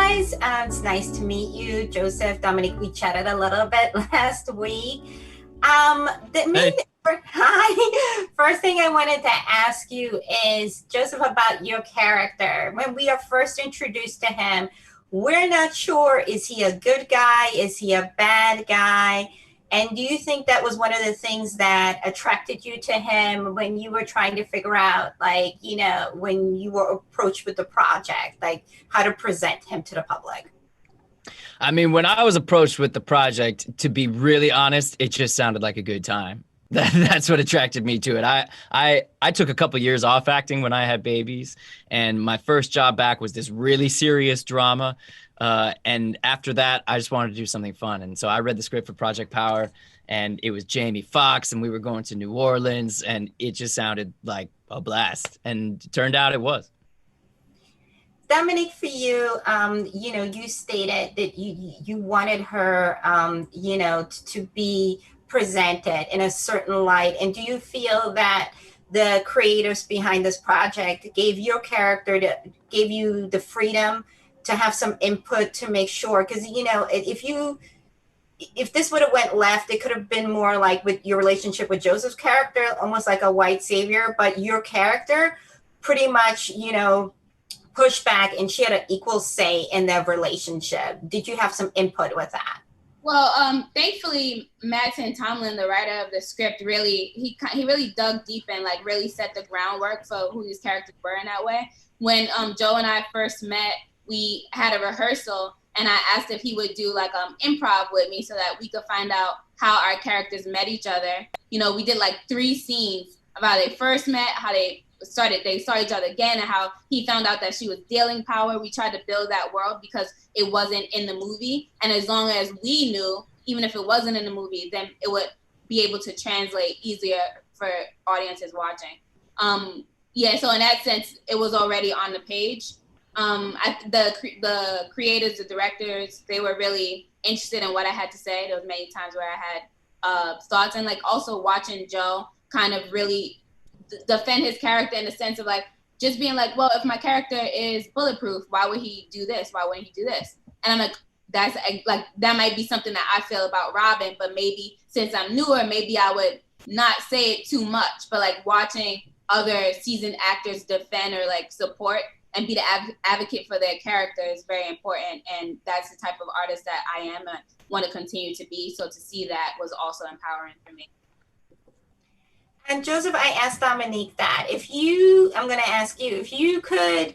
guys. It's nice to meet you, Joseph, Dominique. We chatted a little bit last week. The main Hey, Hi. First thing I wanted to ask you is, Joseph, about your character. When we are first introduced to him, we're not sure, is he a good guy? Is he a bad guy? And do you think that was one of the things that attracted you to him when you were trying to figure out, like, when you were approached with the project, like how to present him to the public? I mean, when I was approached with the project, to be really honest, it just sounded like a good time. That's what attracted me to it. I took a couple years off acting when I had babies, and my first job back was this really serious drama. And after that, I just wanted to do something fun. And so I read the script for Project Power, and it was Jamie Foxx, and we were going to New Orleans, and it just sounded like a blast. And it turned out it was. Dominique, for you, you stated that you wanted her, to be presented in a certain light. And do you feel that the creators behind this project gave you the freedom to have some input to make sure? Because if this would have went left, it could have been more like with your relationship with Joseph's character, almost like a white savior. But your character, pretty much, pushed back, and she had an equal say in their relationship. Did you have some input with that? Well, thankfully, Mattson Tomlin, the writer of the script, he really dug deep and like really set the groundwork for who these characters were in that way. When Joe and I first met, we had a rehearsal, and I asked if he would do like improv with me so that we could find out how our characters met each other. We did like 3 scenes of how they first met, how they saw each other again, and how he found out that she was dealing power. We tried to build that world because it wasn't in the movie, and as long as we knew, even if it wasn't in the movie, then it would be able to translate easier for audiences watching. So in that sense, it was already on the page. The creators, the directors, they were really interested in what I had to say. There was many times where I had thoughts, and like also watching Joe kind of really defend his character in the sense of like just being like, well, if my character is bulletproof, why would he do this? Why wouldn't he do this? And I'm like, that's like, that might be something that I feel about Robin, but maybe since I'm newer, maybe I would not say it too much. But like watching other seasoned actors defend or like support and be the advocate for their character is very important. And that's the type of artist that I am and want to continue to be. So to see that was also empowering for me. And Joseph, I asked Dominique that I'm going to ask you, if you could,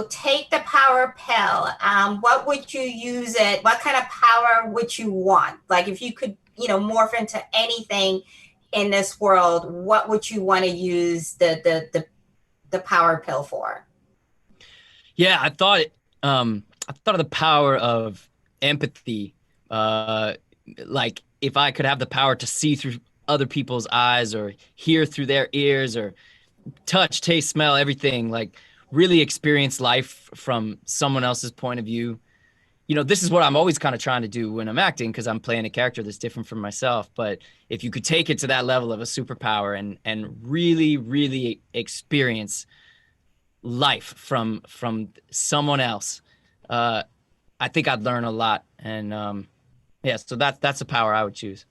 take the power pill, what would you use it? What kind of power would you want? Like if you could, morph into anything in this world, what would you want to use the power pill for? Yeah, I thought of the power of empathy. Like if I could have the power to see through other people's eyes or hear through their ears or touch, taste, smell, everything, like really experience life from someone else's point of view. This is what I'm always kind of trying to do when I'm acting, because I'm playing a character that's different from myself. But if you could take it to that level of a superpower and really, really experience life from someone else, I think I'd learn a lot. And so that's the power I would choose.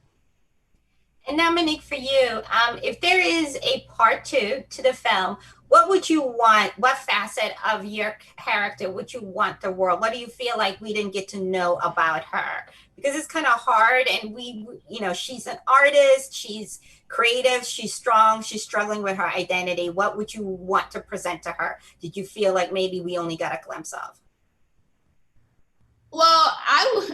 And now, Monique, for you, if there is a part 2 to the film, what would you want? What facet of your character would you want the world? What do you feel like we didn't get to know about her? Because it's kind of hard, and she's an artist, she's creative, she's strong, she's struggling with her identity. What would you want to present to her? Did you feel like maybe we only got a glimpse of? Well,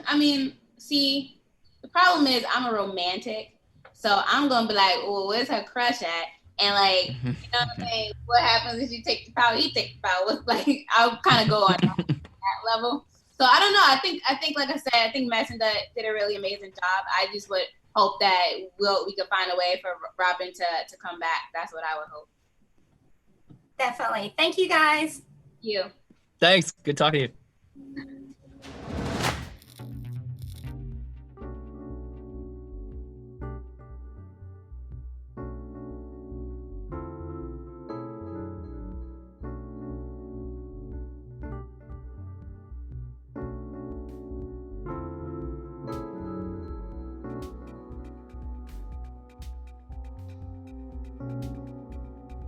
I mean, see, the problem is I'm a romantic. So I'm going to be like, oh, where's her crush at? And like, you know what I'm saying? What happens if you take the power? He take the power. Like, I'll kind of go on that level. So I don't know. I think, like I said, I think Mattson did a really amazing job. I just would hope that we could find a way for Robin to come back. That's what I would hope. Definitely. Thank you, guys. Thank you. Thanks. Good talking to you.